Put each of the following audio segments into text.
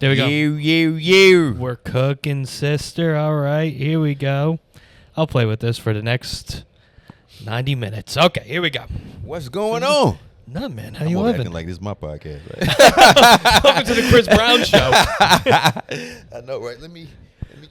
There we go. You. We're cooking, sister. All right, here we go. I'll play with this for the next 90 minutes. Okay, here we go. What's going on? None, man. How I'm you acting living? like this is my podcast, right? Welcome to the Chris Brown Show. I know, right? Let me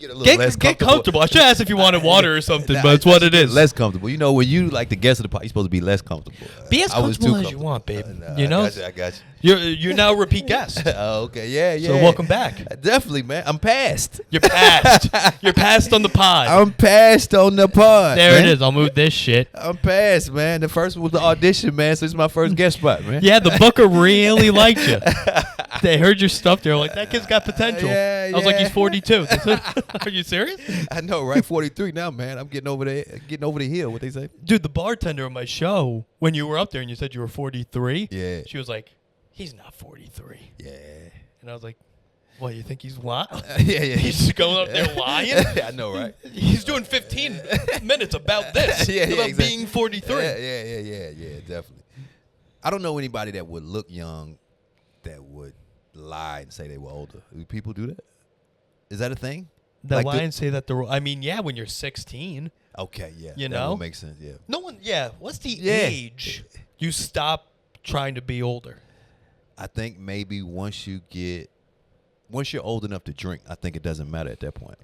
get a little less Get comfortable. comfortable. I should ask if you wanted water or something, Nah, but it's what it is. Less comfortable. You know, when you like the guest of the podcast, you're supposed to be less comfortable. Be as I was too comfortable as you want, babe. Nah, You know? I got you. You're now a repeat guest. Oh, okay, yeah. So welcome back. Definitely, man. I'm passed. You're passed. You're passed on the pod. I'm passed on the pod. There man. it is. I'll move this shit. I'm passed, man. The first one was the audition, man. So it's my first guest spot, man. Yeah, the booker really liked you. They heard your stuff. They were like, that kid's got potential. Yeah, I was like, yeah. he's 42. Are you serious? I know, right? 43 now, man. I'm getting over the hill. What they say? Dude, the bartender on my show, when you were up there and you said you were 43, Yeah. she was like, he's not 43. Yeah. And I was like, what, you think he's lying? yeah. He's just going up there lying? I know, right? He's doing 15 minutes about this. Yeah, about exactly. being 43. Yeah, definitely. I don't know anybody that would look young that would lie and say they were older. Do people do that? Is that a thing? The Like lie and say that I mean, yeah, when you're 16. Okay, yeah. You that know? would make sense, yeah. No one, yeah. What's the Yeah. age you stop trying to be older? I think maybe once you're old enough to drink, I think it doesn't matter at that point.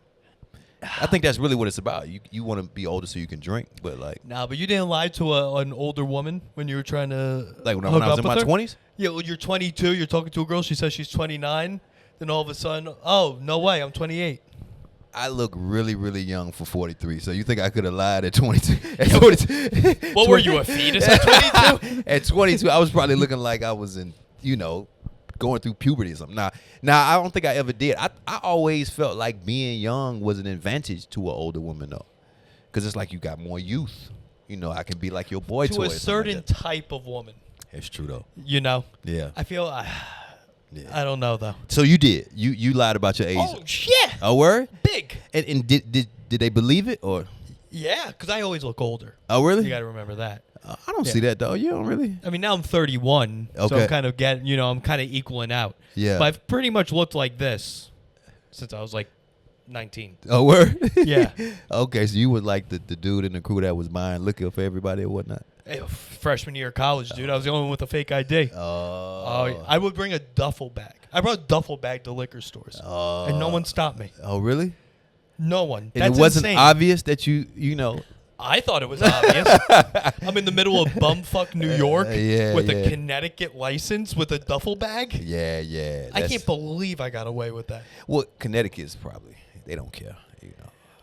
I think that's really what it's about. You want to be older so you can drink, but like Nah, but you didn't lie to an older woman when you were trying to when hook I was up in my with her? 20s? Yeah, well, you're 22. You're talking to a girl. She says she's 29. Then all of a sudden, oh, no way, I'm 28. I look really, really young for 43. So you think I could have lied at 22? At 22 What were you, a fetus at 22? At 22, I was probably looking like I was in, going through puberty or something. Now, I don't think I ever did. I always felt like being young was an advantage to an older woman, though. Because it's like you got more youth. I can be like your boy To toy a or something certain like that. type of woman. It's true, though. You know? Yeah. I feel, Yeah. I don't know, though. So you did. You lied about your age. Oh, yeah. Oh, word? Big. And did they believe it or? Yeah, because I always look older. Oh, really? You got to remember that. I don't Yeah. see that, though. You don't really? I mean, now I'm 31, so Okay. I'm kind of I'm kind of equaling out. Yeah. But I've pretty much looked like this since I was like 19. Oh, word? Yeah. Okay, so you were like the dude in the crew that was buying liquor for everybody or whatnot? Hey, freshman year of college, dude. I was the only one with a fake ID. Oh. I would bring a duffel bag. I brought a duffel bag to liquor stores, and no one stopped me. Oh, really? No one. And That's it wasn't insane. obvious that you know. I thought it was obvious. I'm in the middle of bumfuck New York yeah, with yeah. a Connecticut license with a duffel bag. Yeah. I that's- can't believe I got away with that. Well, Connecticut's probably, they don't care,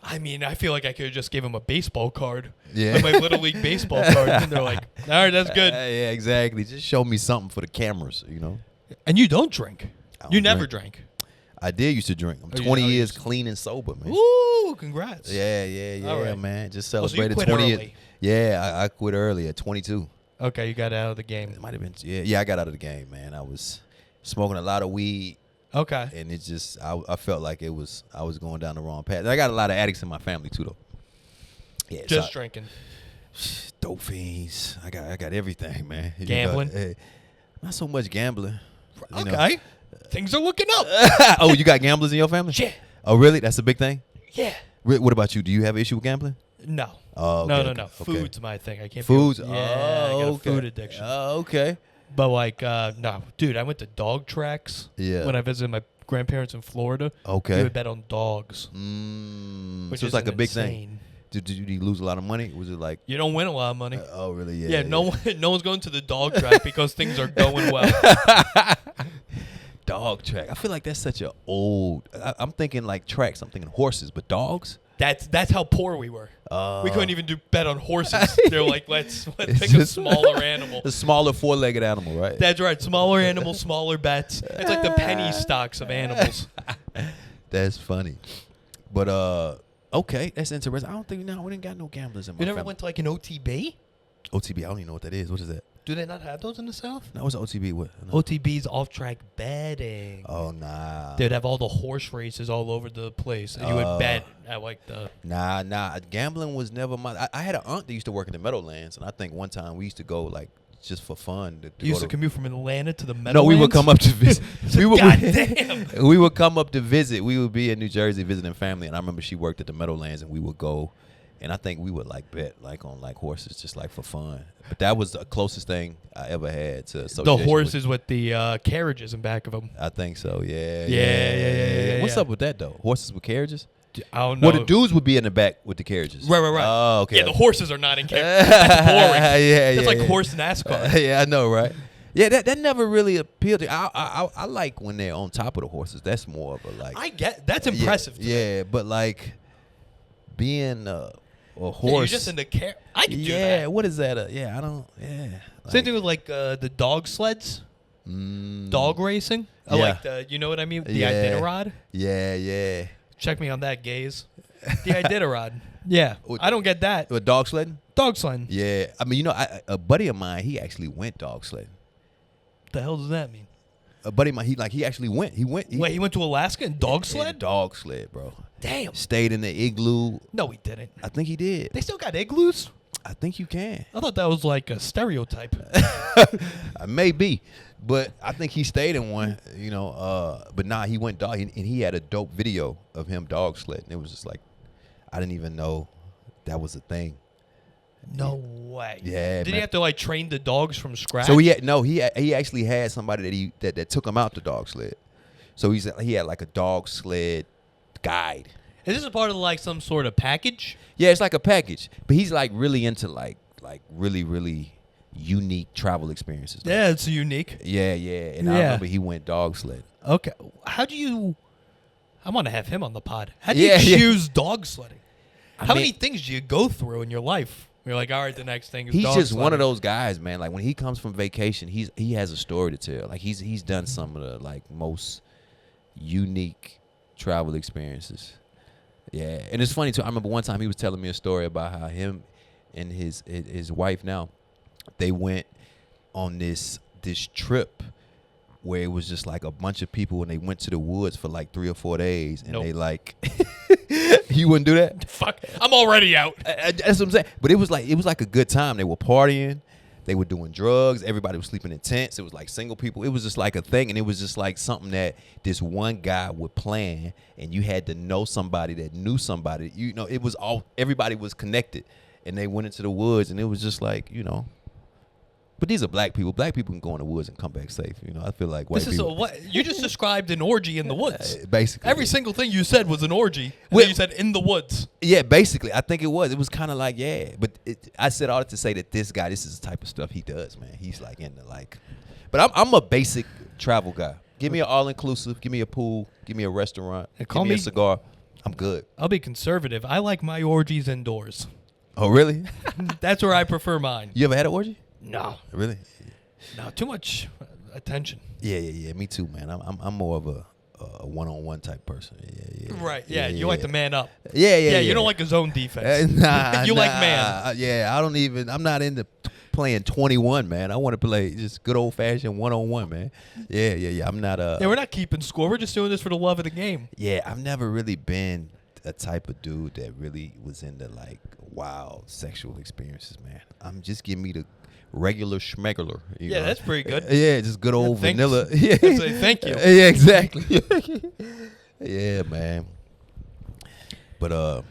I mean, I feel like I could have just gave him a baseball card. Yeah. Like my Little League baseball card. And they're like, all right, that's good. Yeah, exactly. Just show me something for the cameras, And you don't drink. I don't You never drink. drank. I did used to drink. I'm Oh, you 20 know, you years used to- clean and sober, man. Ooh, congrats. Yeah, All right. man. Just Oh, so you celebrated quit 20 early. years. Yeah, I quit early at 22. Okay, you got out of the game. It might have been. Yeah, I got out of the game, man. I was smoking a lot of weed, Okay. and it just I felt like I was going down the wrong path. And I got a lot of addicts in my family too, though. Yeah, Just drinking. dope fiends. I got everything, man. Gambling? Not so much gambling. you know. Okay. Things are looking up. Oh, you got gamblers in your family? Yeah. Oh, really? That's a big thing. Yeah. What about you? Do you have an issue with gambling? No. Oh, No. okay. Food's my thing. I can't. Foods. Yeah, I got a okay. food addiction. Oh, okay. But like, no, dude, I went to dog tracks. Yeah. When I visited my grandparents in Florida. Okay. We would bet on dogs. So Which it's is like a big insane. thing. Did you lose a lot of money? Was it like? You don't win a lot of money. Oh, really? Yeah. Yeah, no one's going to the dog track because things are going well. Dog track. I feel like that's such a old. I'm thinking like tracks. I'm thinking horses, but dogs. That's how poor we were. We couldn't even do bet on horses. They're like, let's It's pick a just- smaller animal. The smaller four-legged animal, right? That's right, smaller animal, smaller bets. It's like the penny stocks of animals. That's funny. But okay, that's interesting. I don't think we didn't got no gamblers in my You never family. went to like an OTB? OTB. I don't even know what that is. What is that? Do they not have those in the South? No, what's OTB? What? No. OTB's off-track betting. Oh nah. They'd have all the horse races all over the place, and you would bet at like the. Nah. Gambling was never my. I had an aunt that used to work in the Meadowlands, and I think one time we used to go like just for fun. To You used go to commute from Atlanta to the Meadowlands? No, we would come up to visit. Goddamn. We would come up to visit. We would be in New Jersey visiting family, and I remember she worked at the Meadowlands, and we would go, and I think we would like bet like on like horses, just like for fun. But that was the closest thing I ever had to association The horses with the carriages in back of them. I think so. Yeah. Yeah. What's up with that though? Horses with carriages? I don't know. Well, the dudes would be in the back with the carriages. Right. Oh, okay. Yeah, the horses are not in carriages. That's boring. That's like horse NASCAR. Yeah, I know, right? Yeah, that never really appealed to me. I like when they're on top of the horses. That's more of a like. I get that's impressive. To me. Yeah, but like being a horse. Yeah, you're just in the car. I can do that. Yeah, what is that? Yeah, I don't. Yeah. Same thing with like the dog sleds, dog racing. I Yeah. like the, you know what I mean? The Yeah. Iditarod. Yeah. Check me on that, gays. The Iditarod. Yeah, I don't get that. With dog sledding? Dog sledding. Yeah. I mean, a buddy of mine, he actually went dog sledding. What the hell does that mean? A buddy of mine, he actually went. He went to Alaska and dog sled? Dog sled, bro. Damn. Stayed in the igloo. No, he didn't. I think he did. They still got igloos? I think you can. I thought that was like a stereotype. Maybe, but I think he stayed in one. But nah, he went dog, and he had a dope video of him dog sledding. It was just like, I didn't even know that was a thing. No way. Yeah. Did he have to like train the dogs from scratch? So he actually had somebody that took him out the dog sled. So he had like a dog sled guide. Is this a part of like some sort of package? Yeah, it's like a package, but he's like really into like really really unique travel experiences. Yeah, it's unique. Yeah, and I remember he went dog sledding. Okay, how do you? I want to have him on the pod. How do you choose dog sledding? How many things do you go through in your life? You're like, all right, the next thing is he's dog just sledding. one of those guys, man. Like when he comes from vacation, he has a story to tell. Like he's done some of the like most unique travel experiences. Yeah, and it's funny too. I remember one time he was telling me a story about how him and his wife now, they went on this trip where it was just like a bunch of people and they went to the woods for like 3 or 4 days and they like you wouldn't do that? Fuck, I'm already out. That's what I'm saying. But it was like a good time. They were partying. They were doing drugs. Everybody was sleeping in tents. It was like single people. It was just like a thing. And it was just like something that this one guy would plan. And you had to know somebody that knew somebody. It was everybody was connected. And they went into the woods. And it was just like, But these are black people. Black people can go in the woods and come back safe. I feel like white people. What you just described an orgy in the woods. Basically. Every single thing you said was an orgy. Well, you said in the woods. Yeah, basically. I think it was. It was kind of like, yeah. But I said all that to say that this guy, this is the type of stuff he does, man. He's like into like. But I'm a basic travel guy. Give me an all-inclusive. Give me a pool. Give me a restaurant. Give me a cigar. I'm good. I'll be conservative. I like my orgies indoors. Oh, really? That's where I prefer mine. You ever had an orgy? No. Really? No, too much attention. Yeah. Me too, man. I'm more of a one-on-one type person. Yeah. Right. Yeah. You like to man up. Yeah. You don't like a zone defense. Nah. You like man. Yeah. I'm not into playing 21, man. I want to play just good old-fashioned one-on-one, man. Yeah. I'm not Yeah, we're not keeping score. We're just doing this for the love of the game. Yeah, I've never really been a type of dude that really was into like wild sexual experiences, man. I'm just giving me the regular schmegular. Yeah, that's pretty good. Yeah, just good old vanilla. Yeah. Say thank you. Yeah, exactly. Yeah, man. But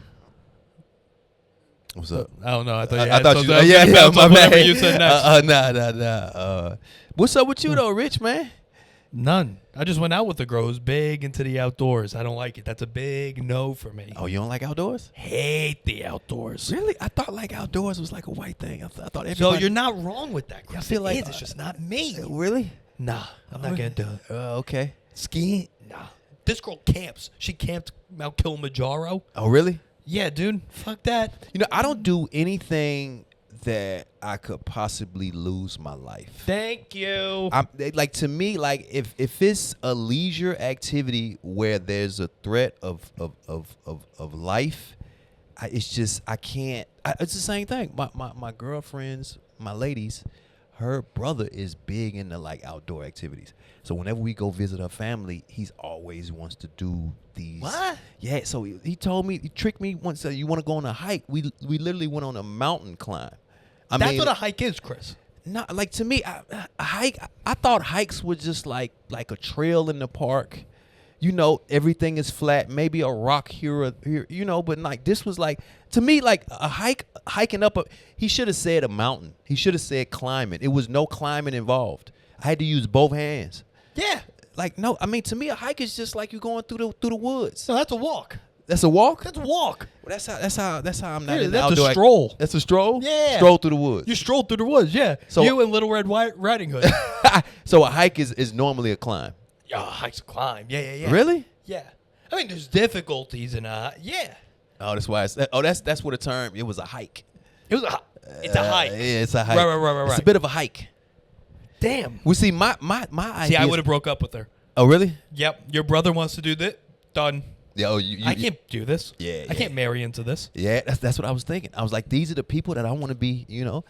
what's up? I don't know. I thought you I had thought something. you. Yeah, my whatever bad. you said next. Nah. What's up with you though, Rich, man? None. I just went out with the girl who's big into the outdoors. I don't like it. That's a big no for me. Oh, you don't like outdoors? Hate the outdoors. Really? I thought like outdoors was like a white thing. I thought everybody. So you're not wrong with that, Chris. I feel like it's just not me. Really? Nah, I'm not gonna do it. Okay. Skiing? Nah. This girl camps. She camped Mount Kilimanjaro. Oh, really? Yeah, dude. Fuck that. I don't do anything that I could possibly lose my life. Thank you. Like to me, like if it's a leisure activity where there's a threat of life, it's just I can't. It's the same thing. My girlfriends, my ladies, her brother is big into like outdoor activities. So whenever we go visit her family, he's always wants to do these. What? Yeah. So he told me, he tricked me once. Said, you want to go on a hike? We literally went on a mountain climb. That's what a hike is, Chris. No, like to me, a hike. I thought hikes were just like a trail in the park. You know, everything is flat. Maybe a rock here or here. You know, but like this was like to me like a hiking up. He should have said a mountain. He should have said climbing. It was no climbing involved. I had to use both hands. Yeah. Like no, I mean to me a hike is just like you're going through the woods. No, that's a walk. That's a walk. That's a walk. Well, that's how I'm not in the That's outdoor. a stroll. That's a stroll. Yeah. Stroll through the woods. You stroll through the woods. Yeah. So- you and Little Red Riding Hood. So a hike is normally a climb. Yeah, hike's a climb. Yeah. Really? Yeah. I mean, there's difficulties in yeah. Oh, that's why. That's what a term. It was a hike. It's a hike. Yeah, it's a hike. Right. It's a bit of a hike. Damn. Well, see, my idea. See, I would have broke up with her. Oh, really? Yep. Your brother wants to do that. Done. Yeah. Oh, I can't do this. Yeah, I can't marry into this. Yeah, that's what I was thinking. I was like, these are the people that I want to be. You know.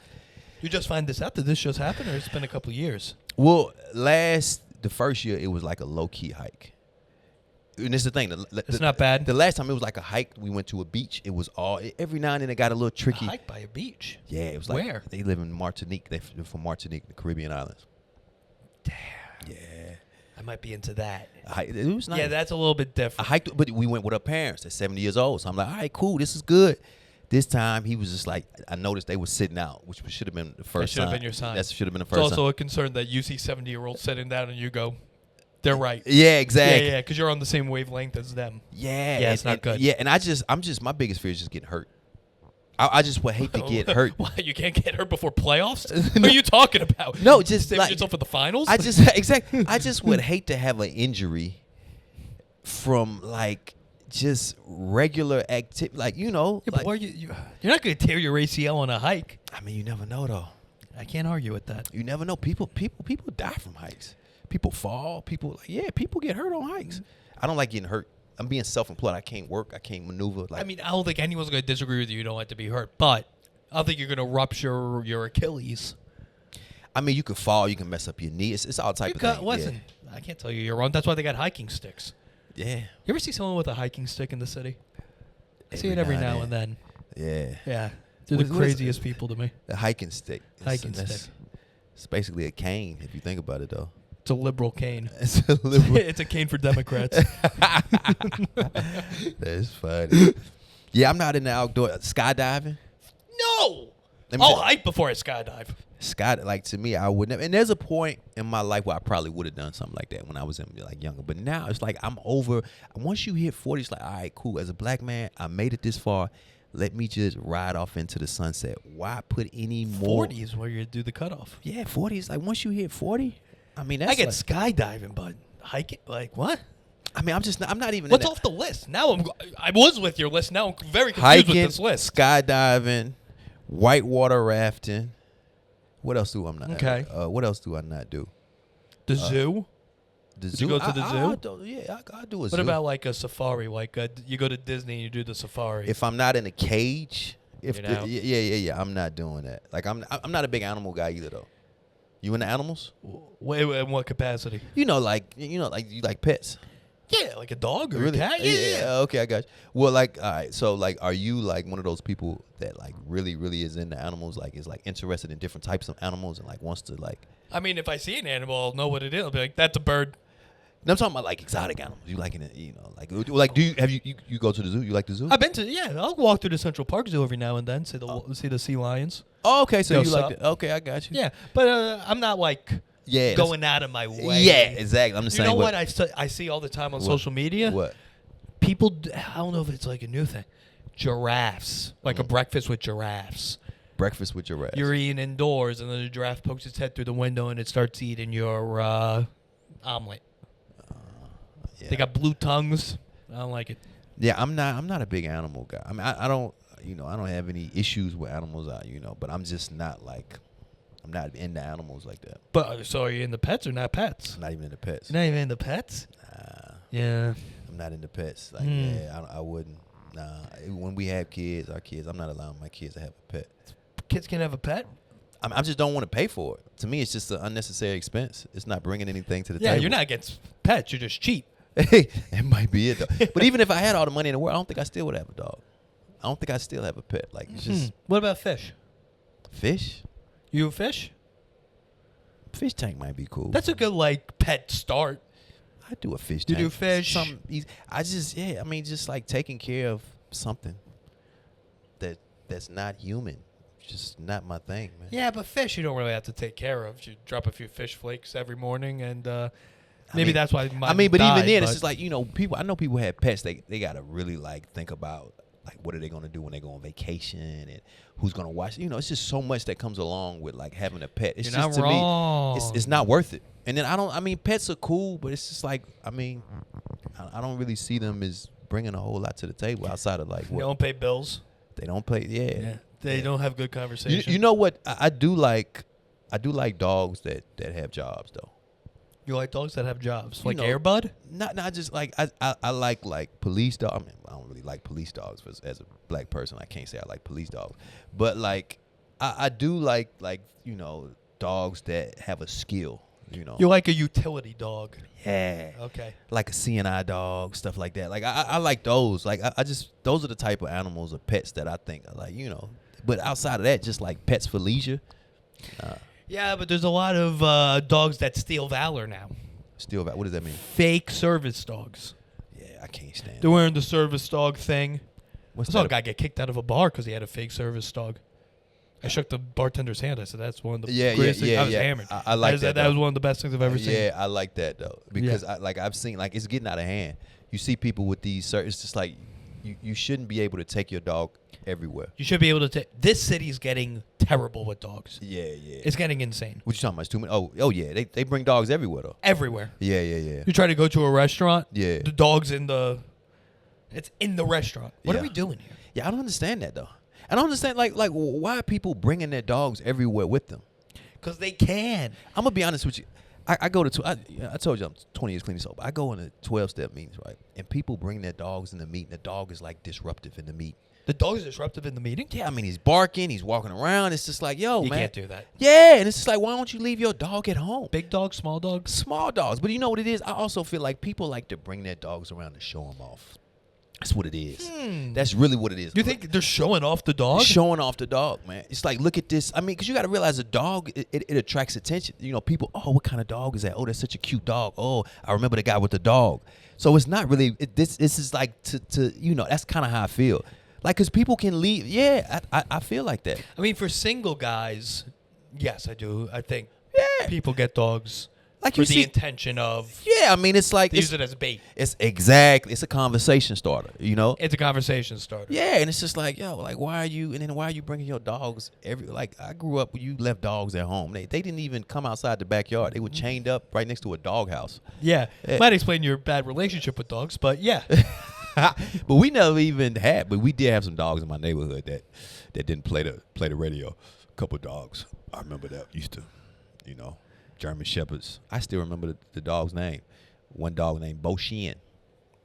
You just find this out? Did this just happen, or it's been a couple of years? Well, the first year, it was like a low key hike. And it's the thing. It's not bad. The last time it was like a hike. We went to a beach. It was every now and then it got a little tricky. A hike by a beach. Yeah, it was like Where? They live in Martinique. They're from Martinique, the Caribbean islands. Damn. Yeah. I might be into that. It was nice. Yeah, that's a little bit I different. hiked, but we went with our parents. They're 70 years old. So I'm like, all right, cool. This is good. This time he was just like, I noticed they were sitting out, which should have been the first should have sign. been your sign. That should have been the It's first also sign. a concern that you see 70-year-olds sitting down and you go, they're right. Yeah, exactly. Yeah, because you're on the same wavelength as them. Yeah. Yeah, it's not good. Yeah, and I'm just, my biggest fear is just getting hurt. I just would hate to get hurt. Why, you can't get hurt before playoffs? What are you talking about? No, just Save like, yourself for the finals? I just, exactly. I just would hate to have an injury from like just regular activity. Like, you know. Yeah, but like, you're not going to tear your ACL on a hike. I mean, you never know though. I can't argue with that. You never know. People die from hikes. People fall. People get hurt on hikes. I don't like getting hurt. I'm being self-employed. I can't work. I can't maneuver. Like, I mean, I don't think anyone's going to disagree with you. You don't like to be hurt. But I don't think you're going to rupture your Achilles. I mean, you can fall. You can mess up your knee. It's all type of things. Listen, I can't tell you you're wrong. That's why they got hiking sticks. Yeah. You ever see someone with a hiking stick in the city? I see it every now and then. Yeah. Yeah. They're the What is craziest people to me. The hiking stick. Hiking stick. It's basically a cane if you think about it, though. It's a liberal cane. It's a liberal. It's a cane for Democrats. That's funny. Yeah, I'm not in the outdoor skydiving. No. Let me I'll tell- hike before I skydive. Like to me, I would never. And there's a point in my life where I probably would have done something like that when I was like younger. But now it's like I'm over. Once you hit 40, it's like, all right, cool. As a black man, I made it this far. Let me just ride off into the sunset. Why put any more? 40 is where you do the cutoff. Yeah, 40 is like once you hit 40. I mean, that's I get like, skydiving, but hiking, like what? I mean, I'm not even. What's in off the list? Now I was with your list. Now I'm very confused hiking, with this list. skydiving, whitewater rafting. What else do I not? Okay. What else do I not do? The zoo. The Did you go to the zoo? I do a zoo. What about like a safari? Like you go to Disney and you do the safari. If I'm not in a cage? You're out. Yeah. I'm not doing that. Like I'm not a big animal guy either though. You into animals? Wait, in what capacity? Like you like pets. Yeah, like a dog or Really? a cat. Yeah. Okay, I got you. Well, like, all right. So, like, are you like one of those people that like really, really is into animals? Like, is like interested in different types of animals and like wants to like. I mean, if I see an animal, I'll know what it is. I'll be like, that's a bird. No, I'm talking about like exotic animals. You like it, like do you go to the zoo? You like the zoo? I've been to I'll walk through the Central Park Zoo every now and then. See the sea lions. Oh, okay. So Yo, you sup? like it? Okay, I got you. Yeah, but I'm not like going out of my way. Yeah, exactly. I'm just You saying. know what I see all the time on social media? What? People, I don't know if it's like a new thing. Giraffes, like a breakfast with giraffes. Breakfast with your You're eating indoors, and then the giraffe pokes its head through the window and it starts eating your omelet. Yeah. They got blue tongues. I don't like it. Yeah, I'm not a big animal guy. I mean, I don't I don't have any issues with animals. But I'm just not like. I'm not into animals like that. But so are you into pets or not pets? I'm not even into pets. You're not even into pets? Nah, Yeah. I'm not into pets. Like, yeah, I wouldn't. Nah, when we have kids, I'm not allowing my kids to have a pet. Kids can have a pet? I just don't want to pay for it. To me, it's just an unnecessary expense. It's not bringing anything to the Yeah, table. you're not against pets. You're just cheap. It might be it though. But even if I had all the money in the world, I don't think I still would have a dog. I don't think I still have a pet. Like it's just What about fish? fish. You a fish? Fish tank might be cool. That's a good like pet start. I do a fish You tank. do fish? Something easy. I mean, just like taking care of something that's not human. Just not my thing, man. Yeah, but fish you don't really have to take care of. You drop a few fish flakes every morning, and maybe that's why. But even then, it's just like people. I know people have pets. They gotta really like think about like what are they gonna do when they go on vacation and who's gonna watch. It's just so much that comes along with like having a pet. It's You're just not to wrong. me, it's not worth it. And then I mean, pets are cool, but it's just like I don't really see them as bringing a whole lot to the table outside of like They what don't pay bills. they don't play. Yeah. They don't have good conversation. You know what? I do like dogs that have jobs though. You like dogs that have jobs, like Air Airbud? Not just like I like police dogs. I mean, I don't really like police dogs as a black person. I can't say I like police dogs, but like I do like dogs that have a skill. You like a utility dog? Yeah. Okay. Like a CNI dog, stuff like that. Like I like those. Like I just those are the type of animals or pets that I think are like But outside of that, just like pets for leisure. Yeah, but there's a lot of dogs that steal valor now. Still, what does that mean? Fake service dogs. Yeah, I can't stand. They're wearing the service dog thing. What's I saw a that? guy get kicked out of a bar because he had a fake service dog. I shook the bartender's hand. I said, "That's one of the greatest things." I was hammered. I like that. That was one of the best things I've ever seen. Yeah, I like that though because I've seen like it's getting out of hand. You see people with these. It's just like you shouldn't be able to take your dog everywhere. You should be able to take. This city's getting terrible with dogs. Yeah. It's getting insane. What you talking about? It's too many. Oh yeah. They bring dogs everywhere though. Everywhere. Yeah. You try to go to a restaurant. Yeah. The dog's it's in the restaurant. What are we doing here? Yeah, I don't understand that though. I don't understand like why are people bringing their dogs everywhere with them? Because they can. I'm gonna be honest with you. I go to I told you I'm 20 years clean and sober. I go in a 12-step meetings, right? And people bring their dogs in the meeting. The dog is like disruptive in the meeting. The dog is disruptive in the meeting? Yeah, I mean he's barking, he's walking around. It's just like, yo, You man. can't do that. Yeah, and it's just like, why don't you leave your dog at home? Big dogs, small dogs? Small dogs. But you know what it is? I also feel like people like to bring their dogs around to show them off. That's what it is. That's really what it is. You think they're showing off the dog? Showing off the dog, man. It's like, look at this. I mean, because you got to realize a dog, it attracts attention. People, oh, what kind of dog is that? Oh, that's such a cute dog. Oh, I remember the guy with the dog. So it's not really, this is like to that's kind of how I feel. Like, because people can leave. Yeah, I feel like that. I mean, for single guys, yes, I do. I think people get dogs Like for you the see, intention of yeah, I mean, it's like, use it as bait. it's a conversation starter, It's a conversation starter. Yeah, and it's just like, yo, like, why are you bringing your dogs I grew up when you left dogs at home. They didn't even come outside the backyard. They were chained up right next to a dog house. Yeah. Might explain your bad relationship with dogs, but yeah. But we never even had, but we did have some dogs in my neighborhood that didn't play the radio. A couple dogs. I remember that used to, German Shepherds. I still remember the dog's name. One dog named Bo Shin.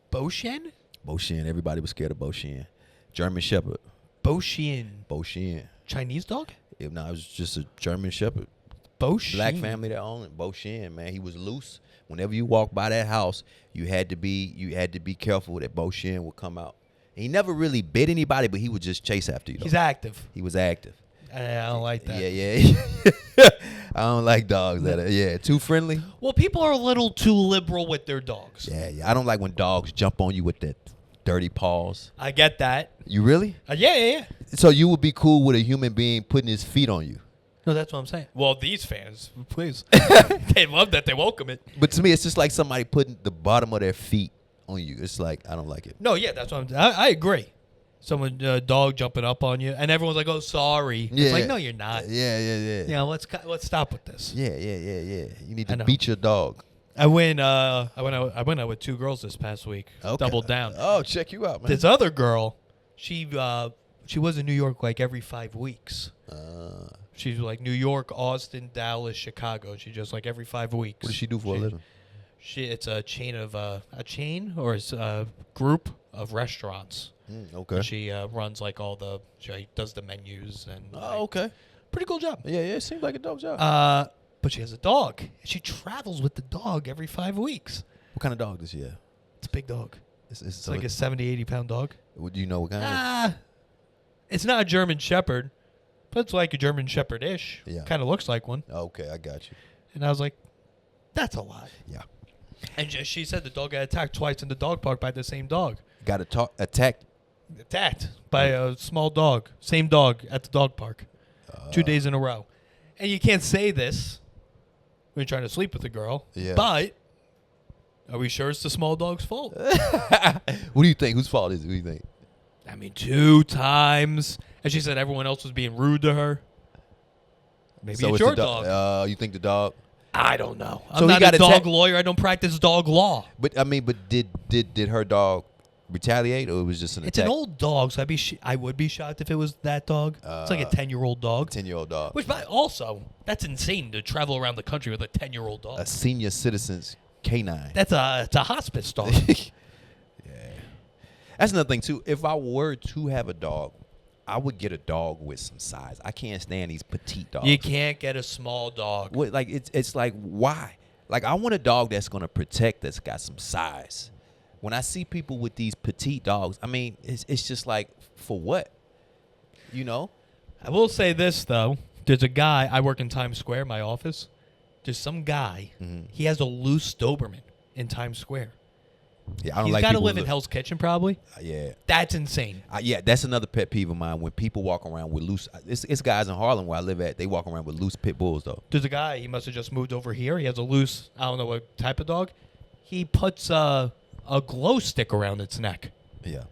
Bo Shin? Bo Shin. Everybody was scared of Bo Shin. German Shepherd. Bo Shin. Bo Shin. Chinese dog? It was just a German Shepherd. Bo Shin. Black family that owned it. Bo Shin, man. He was loose. Whenever you walked by that house, you had to be careful that Bo Shin would come out. He never really bit anybody, but he would just chase after you. He's active. He was active. I don't like that. Yeah. I don't like dogs that are, too friendly. Well, people are a little too liberal with their dogs. Yeah. I don't like when dogs jump on you with their dirty paws. I get that. You really? Yeah. So you would be cool with a human being putting his feet on you? No, that's what I'm saying. Well, these fans, please. They love that. They welcome it. But to me, it's just like somebody putting the bottom of their feet on you. It's like, I don't like it. No, yeah, that's what I agree. Someone, dog jumping up on you, and everyone's like, "Oh, sorry." Yeah. It's like, no, you're not. Yeah. Let's stop with this. Yeah. You need to beat your dog. I went out with two girls this past week. Okay. Doubled down. Oh, check you out, man. This other girl, she was in New York like every 5 weeks. She's like New York, Austin, Dallas, Chicago. She just like every 5 weeks. What does she do for a living? It's a chain of a group of restaurants. Okay. She runs like she does the menus and. Okay. Pretty cool job. Yeah. It seems like a dope job. But she has a dog. She travels with the dog every 5 weeks. What kind of dog does she have? It's a big dog. It's like a 70, 80 pound dog. Do you know what kind? It's not a German Shepherd, but it's like a German Shepherd-ish. Yeah. Kind of looks like one. Okay, I got you. And I was like, that's a lot. Yeah. And she said the dog got attacked twice in the dog park by the same dog. Got attacked. Attacked by a small dog. Same dog at the dog park. 2 days in a row. And you can't say this when you're trying to sleep with a girl. Yeah. But are we sure it's the small dog's fault? What do you think? Whose fault is it? What do you think? I mean, 2 times. And she said everyone else was being rude to her. Maybe So it's your dog. You think the dog? I don't know. So I'm he not got a dog attacked- lawyer. I don't practice dog law. But I mean, did her dog retaliate, or it was just an It's attack? an old dog, so I would be shocked if it was that dog. It's like a 10-year-old dog. 10-year-old dog. Which, also, that's insane to travel around the country with a 10-year-old dog. A senior citizen's canine. It's a hospice dog. That's another thing too. If I were to have a dog, I would get a dog with some size. I can't stand these petite dogs. You can't get a small dog. What, like it's like, why? Like, I want a dog that's gonna protect, that's got some size. When I see people with these petite dogs, I mean, it's just like, for what? You know? I will say this, though. There's a guy, I work in Times Square, my office. There's some guy, he has a loose Doberman in Times Square. Yeah, I don't He's like got to people live who in look- Hell's Kitchen, probably. Yeah. That's insane. Yeah, that's another pet peeve of mine, when people walk around with loose. It's guys in Harlem where I live at. They walk around with loose pit bulls, though. There's a guy, he must have just moved over here. He has a loose, I don't know what type of dog. He puts a glow stick around its neck. Yeah.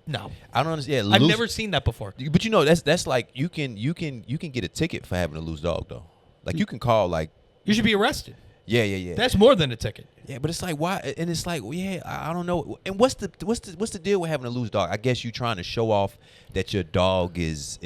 No. I don't understand. Yeah, I've loose- never seen that before. But that's like, you can get a ticket for having a loose dog, though. Like, you can call, like, You should be arrested. yeah. That's more than a ticket. Yeah, but it's like, why? And it's like, well, yeah, I don't know. And what's the deal with having a loose dog? I guess you trying to show off that your dog is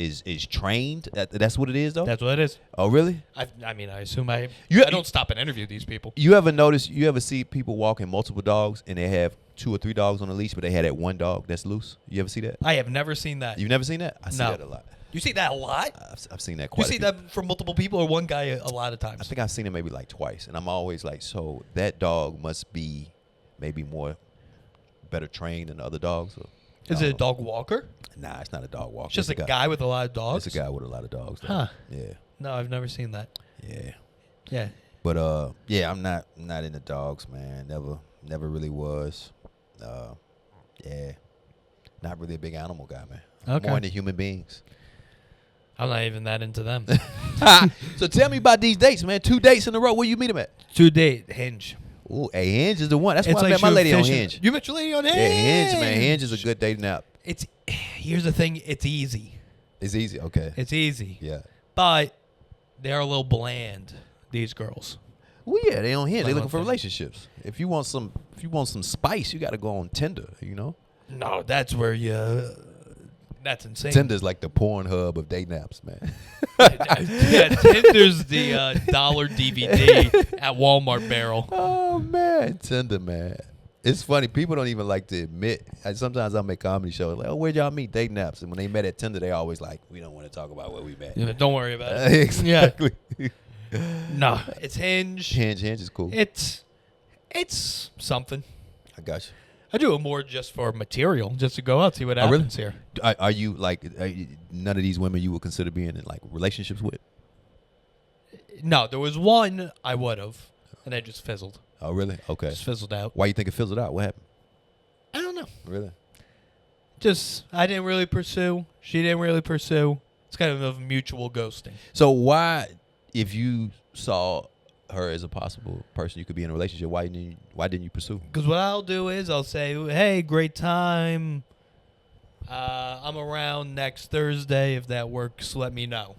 trained. That's what it is, though. That's what it is. Oh, really? I mean, I assume I You- don't stop and interview these people. You ever see people walking multiple dogs and they have 2 or 3 dogs on a leash, but they had that one dog that's loose? You ever see that? I have never seen that. You've never seen that? I see No. that a lot. You see that a lot? I've seen that You quite. see that from multiple people or one guy a lot of times? I think I've seen it maybe like twice, and I'm always like, so that dog must be maybe better trained than the other dogs. Or, Is it a dog walker? Nah, it's not a dog walker. It's just a guy with a lot of dogs? It's a guy with a lot of dogs. Though. Huh. Yeah. No, I've never seen that. Yeah. Yeah. But yeah, I'm not into dogs, man. Never really was. Yeah. Not really a big animal guy, man. Okay. More into human beings. I'm not even that into them. So tell me about these dates, man. 2 dates in a row. Where you meet them at? To date, Hinge. Ooh, a Hinge is the one. That's why I like met my she was lady on fishing- Hinge. You met your lady on Hinge? Yeah, Hinge, man. Hinge is a good dating app. Here's the thing. It's easy. It's easy. Okay. It's easy. Yeah. But they're a little bland, these girls. Well, yeah, they on Hinge. They Like looking for one thing. relationships. If you want some spice, you got to go on Tinder. You know, No, that's where you... That's insane. Tinder's like the Pornhub of dating apps, man. Yeah, Tinder's the dollar DVD at Walmart barrel. Oh man, Tinder, man. It's funny. People don't even like to admit. Sometimes I make comedy shows like, "Oh, where'd y'all meet?" Dating apps, and when they met at Tinder, they always like, "We don't want to talk about where we met." Yeah, don't worry about it. Exactly. No, it's Hinge. Hinge is cool. It's something. I got you. I do it more just for material, just to go out see what Oh, really? happens here. Are you like none of these women you would consider being in like relationships with? No, there was one I would have, and it just fizzled. Oh, really? Okay. Just fizzled out. Why you think it fizzled out? What happened? I don't know. Really? Just I didn't really pursue. She didn't really pursue. It's kind of mutual ghosting. So why, if you saw her as a possible person you could be in a relationship, why didn't you pursue? Because what I'll do is I'll say, hey, great time. I'm around next Thursday. If that works, let me know.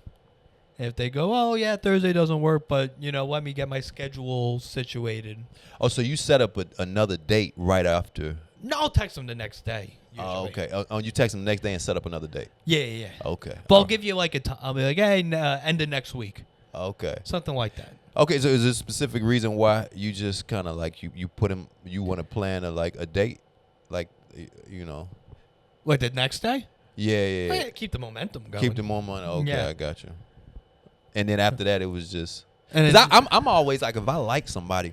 And if they go, oh, yeah, Thursday doesn't work, but, let me get my schedule situated. Oh, so you set up another date right after? No, I'll text them the next day. Usually. Oh, okay. Oh, you text them the next day and set up another date? Yeah. Okay. But I'll give you like a time. I'll be like, hey, end of next week. Okay. Something like that. Okay, so is there a specific reason why you just kind of like you put him, you want to plan a date? Like, Like the next day? Yeah. Oh, yeah, keep the momentum going. Keep the moment. Okay, Yeah. I got you. And then after that, it was just. And Because I'm always like, if I like somebody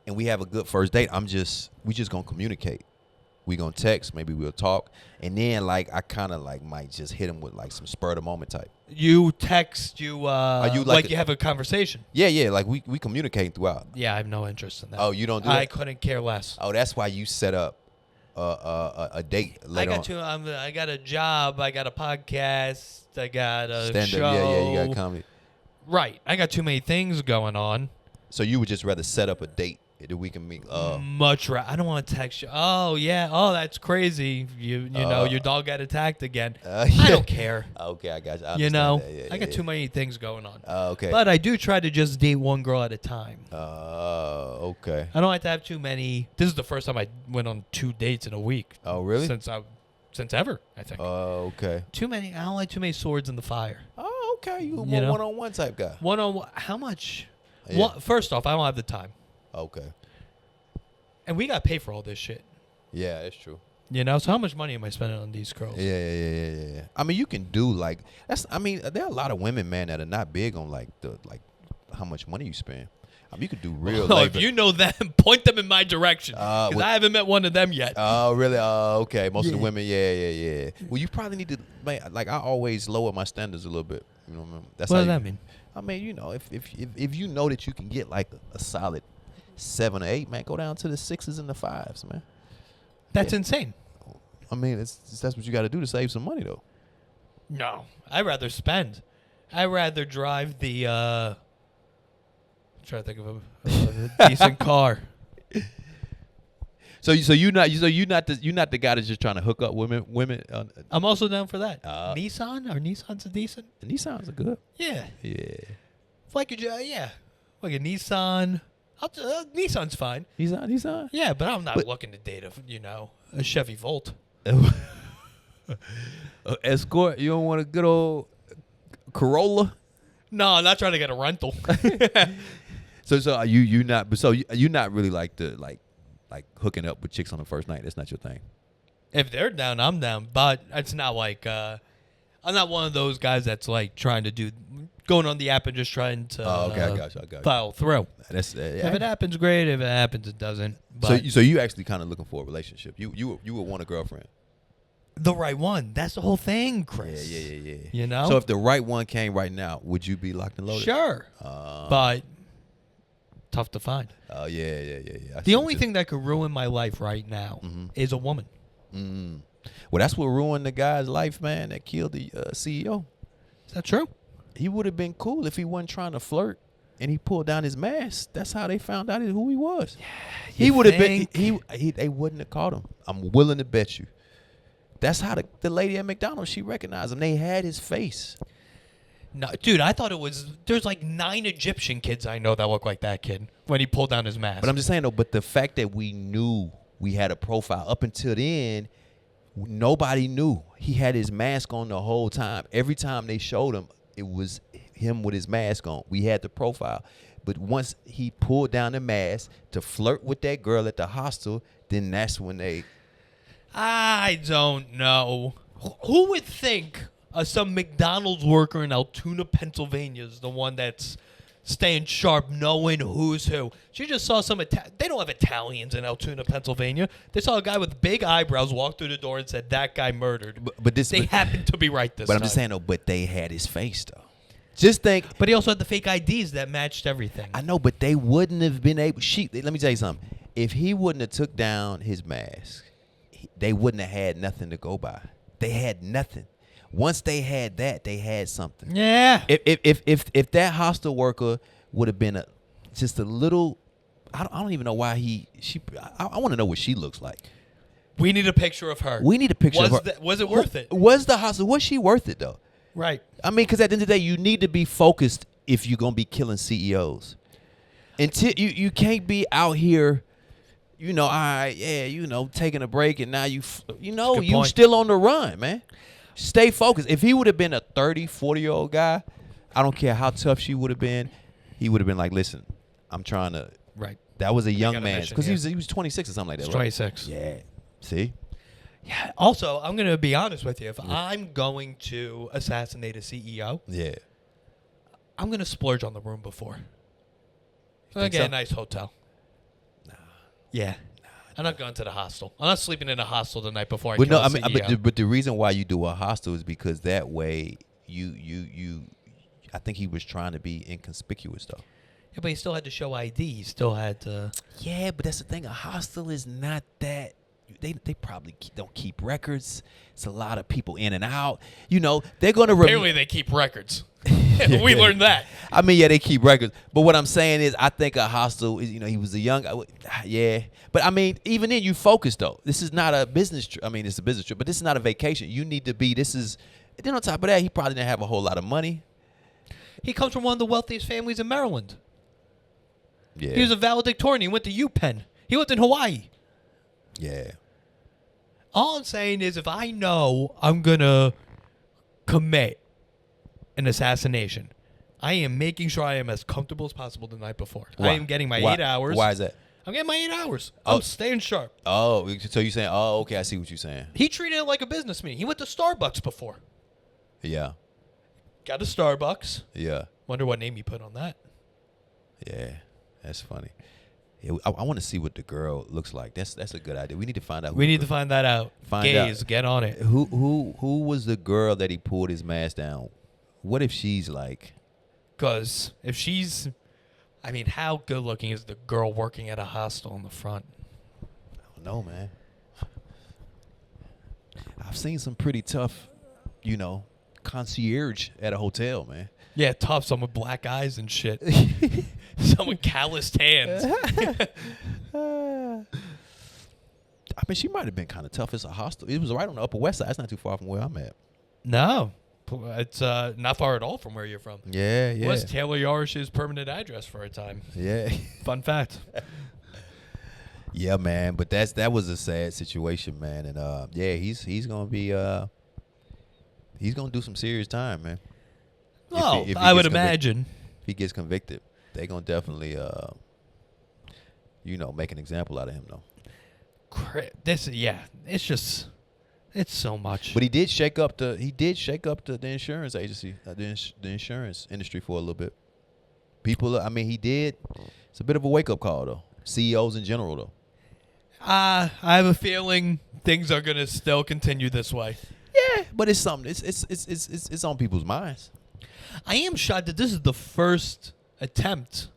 and we have a good first date, we just gonna communicate. We gonna text, maybe we'll talk, and then like I kind of like might just hit him with like some spur of the moment type. You text, you you like like a- you have a conversation. Yeah, like we communicating throughout. Yeah, I have no interest in that. Oh, you don't do I that? couldn't care less. Oh, that's why you set up a date later on. I got a job. I got a podcast. I got a Stand show. up, yeah, you got comedy. Right. I got too many things going on. So you would just rather set up a date that we can meet. I don't want to text you. Oh yeah. Oh, that's crazy. You know your dog got attacked again. I yeah. don't care. Okay, I got you. I You understand know, that. Yeah, I got yeah, too many things going on. Okay. But I do try to just date one girl at a time. Okay. I don't like to have too many. This is the first time I went on 2 dates in a week. Oh, really? Since ever, I think. Okay. Too many. I don't like too many swords in the fire. Oh, okay. You a You more know? one-on-one type guy. One-on-one. How much? Yeah. First off, I don't have the time, Okay. and we got to pay for all this shit. Yeah, that's true. You know, so how much money am I spending on these girls? Yeah. I mean, you can do like that's. I mean, there are a lot of women, man, that are not big on like how much money you spend. I mean, you could do real. Oh, if you know them, point them in my direction. Because I haven't met one of them yet. Oh, really? Okay. Most of the Yeah. women, yeah. Well, you probably need to, man, like I always lower my standards a little bit. You know what I mean? That's What how does you- that mean? I mean, you know, if you know that you can get like a solid 7 or 8, man, go down to the 6s and the 5s, man. That's Yeah. insane. I mean, that's what you got to do to save some money, though. No, I'd rather spend. I'd rather drive the. I'm trying to think of a decent car. So you're not the guy that's just trying to hook up women. I'm also down for that. Nissan's Nissan's a decent. Nissans are good. Yeah, Yeah. like a Nissan. Nissan's fine. Nissan. Yeah, but I'm not looking to date a Chevy Volt. Escort. You don't want a good old Corolla. No, I'm not trying to get a rental. So are you're not really like hooking up with chicks on the first night. That's not your thing. If they're down, I'm down. But it's not like I'm not one of those guys that's like trying to going on the app and just trying to Okay, I got you. follow through. That's If it happens, great. If it happens, it doesn't. But so you actually kind of looking for a relationship. You would want a girlfriend. the right one. That's the whole thing, Chris. Yeah. You know? So if the right one came right now, would you be locked and loaded? Sure. But tough to find. Oh yeah. The only thing that could ruin my life right now is a woman. Well, that's what ruined the guy's life, man. That killed the CEO. Is that true? He would have been cool if he wasn't trying to flirt and he pulled down his mask. That's how they found out who he was. He would have been. They wouldn't have caught him. I'm willing to bet you. That's how the lady at McDonald's, she recognized him. They had his face. No, dude, I thought it was. There's like 9 Egyptian kids I know that look like that kid when he pulled down his mask. But I'm just saying though. But the fact that we knew we had a profile up until then, nobody knew he had his mask on the whole time. Every time they showed him, it was him with his mask on. We had the profile. But once he pulled down the mask to flirt with that girl at the hostel, then that's when they. I don't know. Who would think some McDonald's worker in Altoona, Pennsylvania is the one that's staying sharp, knowing who's who? She just saw some. They don't have Italians in Altoona, Pennsylvania. They saw a guy with big eyebrows walk through the door and said, "That guy murdered." But they happened to be right this But time. I'm just saying though. But they had his face though. Just think. But he also had the fake IDs that matched everything. I know, but they wouldn't have been able. Let me tell you something. If he wouldn't have took down his mask, they wouldn't have had nothing to go by. They had nothing. Once they had that, they had something. Yeah. If that hostel worker would have been just a little, I don't even know why I want to know what she looks like. We need a picture of her. We need a picture of her. Was it worth it? Was she worth it though? Right. I mean, because at the end of the day, you need to be focused if you're gonna be killing CEOs. Until you can't be out here, all right, yeah, taking a break, and now you point. still on the run, man. Stay focused. If he would have been a 30, 40-year-old guy, I don't care how tough she would have been, he would have been like, listen, I'm trying to. Right. That was a young got a man mission, because yeah. he was 26 or something like that. He's Right? 26. Yeah. See. Yeah. Also, I'm going to be honest with you. If I'm going to assassinate a CEO, Yeah. I'm going to splurge on the room before. I'm think going to get so? a nice hotel. Nah. Yeah. I'm not going to the hostel. I'm not sleeping in a hostel the night before I But kill no, a CEO. but the reason why you do a hostel is because that way I think he was trying to be inconspicuous though. Yeah, but he still had to show ID. He still had to. Yeah, but that's the thing. A hostel is not that. They probably don't keep records. It's a lot of people in and out. You know, they're going to Apparently, they keep records. We learned that. I mean, yeah, they keep records. But what I'm saying is, I think a hostel is, he was a young guy. Yeah. But I mean, even then, you focus though. This is not a business trip. I mean, it's a business trip, but this is not a vacation. You need to be. Then on top of that, he probably didn't have a whole lot of money. He comes from one of the wealthiest families in Maryland. Yeah. He was a valedictorian. He went to UPenn. He lived in Hawaii. Yeah. All I'm saying is, if I know I'm going to commit an assassination, I am making sure I am as comfortable as possible the night before. Why? I am getting my 8 hours. Why is that? I'm getting my 8 hours. Oh. I'm staying sharp. Oh, so you're saying, oh, okay, I see what you're saying. He treated it like a business meeting. He went to Starbucks before. Yeah. Got a Starbucks. Yeah. Wonder what name he put on that. Yeah. That's funny. Yeah, I want to see what the girl looks like. That's a good idea. We need to find out. We need to find that out. Gays, get on it. Who was the girl that he pulled his mask down? What if she's like? Because if she's, I mean, how good looking is the girl working at a hostel in the front? I don't know, man. I've seen some pretty tough, concierge at a hotel, man. Yeah, tough. Some with black eyes and shit. Some with calloused hands. I mean, she might have been kind of tough as a hostel. It was right on the Upper West Side. It's not too far from where I'm at. No, it's not far at all from where you're from. Yeah, yeah. Was Taylor Yarish's permanent address for a time. Yeah. Fun fact. Yeah, man. But that was a sad situation, man. And yeah, he's gonna be he's gonna do some serious time, man. Well, if he I would gets imagine. If he gets convicted, they're gonna definitely make an example out of him though. It's so much. But he did shake up the insurance agency, the insurance industry for a little bit. People, I mean, he did. It's a bit of a wake up call though. CEOs in general though. I have a feeling things are gonna still continue this way. Yeah, but it's something. It's on people's minds. I am shocked that this is the first attempt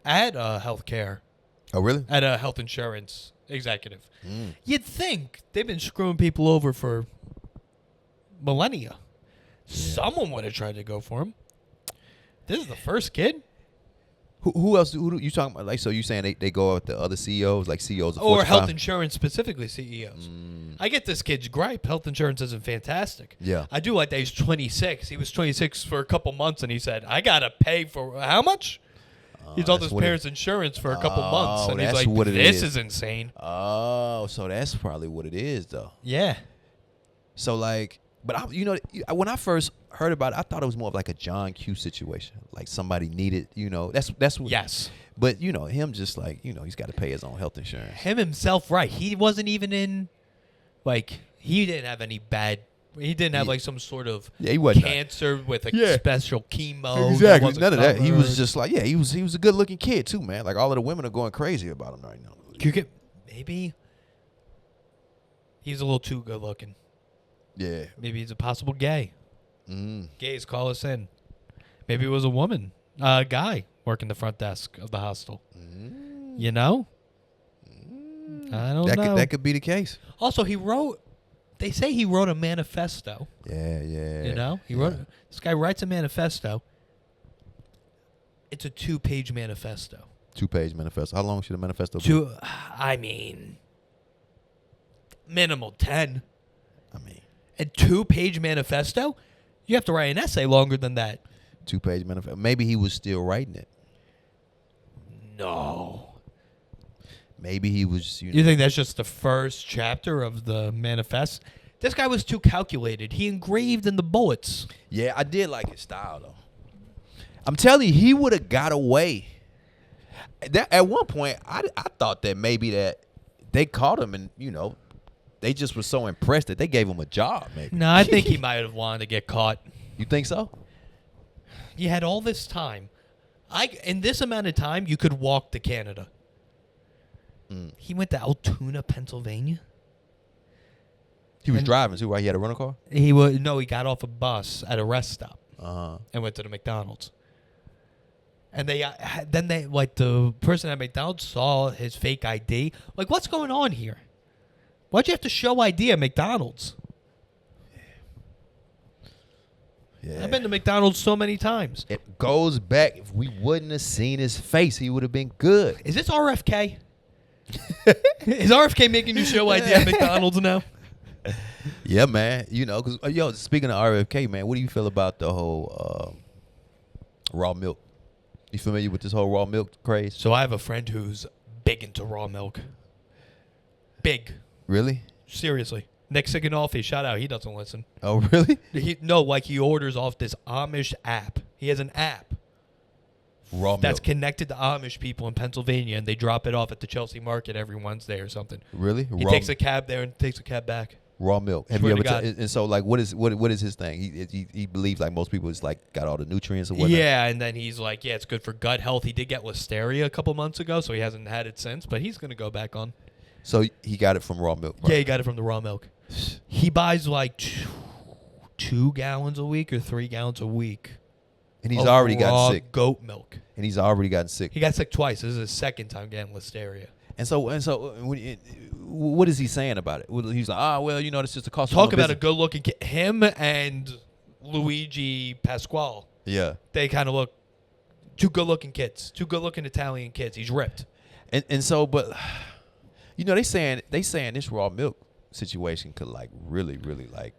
at healthcare. Oh, really? At a health insurance executive. You'd think they've been screwing people over for millennia. Yeah. Someone would have tried to go for him. This is the first kid. Who else? Who you talking about? Like, so you saying they go with the other CEOs, like CEOs of or health insurance, specifically CEOs. I get this kid's gripe. Health insurance isn't fantastic. Yeah, I do like that he's 26. He was 26 for a couple months, and he said, "I gotta pay for how much?" He's all his parents' insurance for a couple months, and he's like, "This is insane." Oh, so that's probably what it is, though. Yeah. So like, but when I first heard about it, I thought it was more of like a John Q situation, like somebody needed, that's what. Yes. But him just like he's got to pay his own health insurance. Him himself, right? He wasn't even in, like, he didn't have any bad. He didn't have like some sort of cancer with a special chemo. Exactly, none of that. He was just like, he was a good looking kid too, man. Like all of the women are going crazy about him right now. Maybe he's a little too good looking. Yeah. Maybe he's a possible gay. Gays, call us in. Maybe it was a woman, guy working the front desk of the hostel. I don't know. That could be the case. Also, they say he wrote a manifesto. Yeah. He wrote. This guy writes a manifesto. It's a 2-page manifesto. 2-page manifesto. How long should a manifesto be? I mean, minimal 10. A 2-page manifesto? You have to write an essay longer than that. 2-page manifesto. Maybe he was still writing it. No. Maybe he was. You think that's just the first chapter of the manifest? This guy was too calculated. He engraved in the bullets. Yeah, I did like his style though. I'm telling you, he would have got away. At one point, I thought that maybe that they caught him and they just were so impressed that they gave him a job. Maybe. No, I think he might have wanted to get caught. You think so? You had all this time. In this amount of time, you could walk to Canada. He went to Altoona, Pennsylvania. He was driving too, right? He had a rental car. He got off a bus at a rest stop and went to the McDonald's. And the person at McDonald's saw his fake ID. Like, what's going on here? Why'd you have to show ID at McDonald's? Yeah. I've been to McDonald's so many times. It goes back. If we wouldn't have seen his face, he would have been good. Is this RFK? Is RFK making you show ID at McDonald's now? Yeah, man. You know, because, speaking of RFK, man, what do you feel about the whole raw milk? You familiar with this whole raw milk craze? So I have a friend who's big into raw milk. Big. Really? Seriously. Nick Siganolfi, shout out. He doesn't listen. Oh, really? He orders off this Amish app. He has an app. Raw milk. That's connected to Amish people in Pennsylvania, and they drop it off at the Chelsea Market every Wednesday or something. Really? He takes a cab there and takes a cab back. Raw milk. Have Swear you to ever? God. And so, like, what is his thing? He believes like most people, it's like got all the nutrients or whatnot. Yeah, and then he's like, yeah, it's good for gut health. He did get listeria a couple months ago, so he hasn't had it since, but he's gonna go back on. So he got it from raw milk. Right? Yeah, he got it from the raw milk. He buys like 2 gallons a week or 3 gallons a week. And he's of already raw gotten sick. Goat milk. And he's already gotten sick. He got sick twice. This is his second time getting listeria. And so, what is he saying about it? He's like, well, it's just a cost. Talk about a good-looking kid. Him and Luigi Pasquale. Yeah. They kind of look 2 good-looking kids. 2 good-looking Italian kids. He's ripped. And so, but they saying this raw milk situation could like really like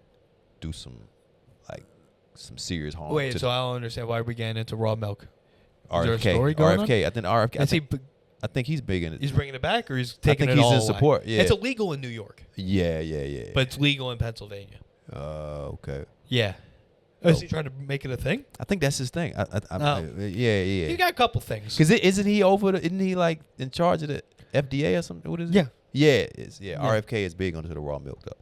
do some serious harm. Wait, so I don't understand why we're getting into raw milk. Is RFK, there a story going on? RFK. I think RFK. Is I think he's big in it. he's bringing it back, or he's taking think it he's all in away? support, yeah. It's illegal in New York, Yeah. but it's legal in Pennsylvania. Okay. Yeah. Is he trying to make it a thing? I think that's his thing. Yeah. He's got a couple things. Because isn't he isn't he like in charge of the FDA or something? What is it? Yeah. Yeah. RFK is big onto the raw milk though.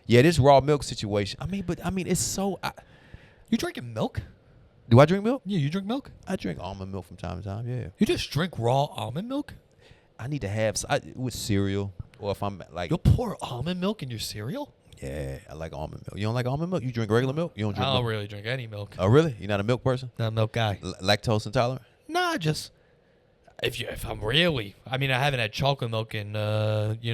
Yeah, this raw milk situation. I mean, it's so. You drinking milk? Do I drink milk? Yeah, you drink milk? I drink almond milk from time to time. Yeah. You just drink raw almond milk? I need to have with cereal, or if I'm like. You'll pour almond milk in your cereal? Yeah, I like almond milk. You don't like almond milk? You drink regular milk? You don't drink I don't milk? really drink any milk. Oh, really? You're not a milk person? Not a milk guy. Lactose intolerant? Nah, just if I'm really, I haven't had chocolate milk in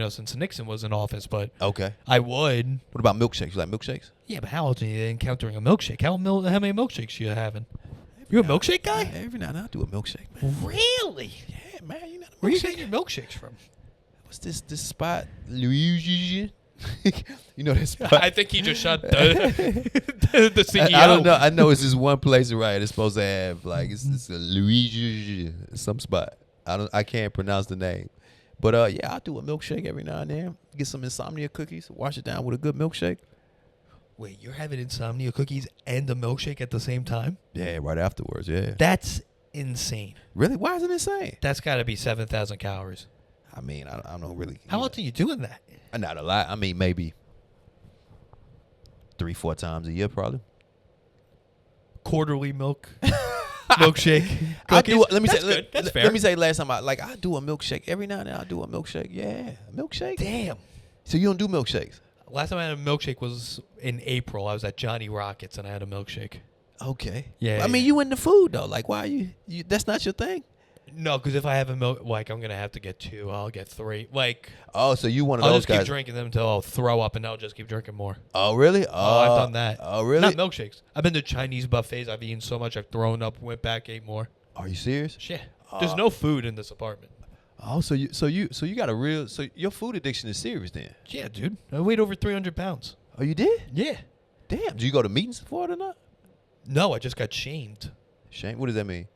since Nixon was in office, but Okay. I would. What about milkshakes? You like milkshakes? Yeah, but how often are you encountering a milkshake? How many milkshakes you having? You a milkshake guy? Every now and then I do a milkshake, man. Really? Yeah, man. You not a Where are you milkshake? getting your milkshakes from? What's this spot? Louis. You know this spot? I think he just shot the CEO. I don't know. I know it's this one place, right? It's supposed to have like it's a Louis some spot. I can't pronounce the name, but I do a milkshake every now and then. Get some insomnia cookies, wash it down with a good milkshake. Wait, you're having insomnia cookies and a milkshake at the same time? Yeah, right afterwards. Yeah. That's insane. Really? Why is it insane? That's got to be 7,000 calories. I mean, I don't really. How often are you doing that? Not a lot. I mean, maybe 3-4 times a year, probably. Quarterly milkshake. I do. Let me That's say. good. That's fair. Let me say. Last time I do a milkshake every now and then. I do a milkshake. Yeah, milkshake. Damn. So you don't do milkshakes? Last time I had a milkshake was in April. I was at Johnny Rockets and I had a milkshake. Okay. Yeah, I mean, yeah. you into food though. Like, why you? That's not your thing. No, because if I have a milk, I'm gonna have to get 2. I'll get 3. Oh, so you one of I'll those just guys? keep drinking them until I'll throw up, and I'll just keep drinking more. Oh, really? Oh, I've done that. Oh, really? Not milkshakes. I've been to Chinese buffets. I've eaten so much I've thrown up, went back, ate more. Are you serious? Shit. There's no food in this apartment. Oh, so you got a real your food addiction is serious then? Yeah, dude. I weighed over 300 pounds. Oh, you did? Yeah. Damn. Do you go to meetings for it or not? No, I just got shamed. Shame. What does that mean?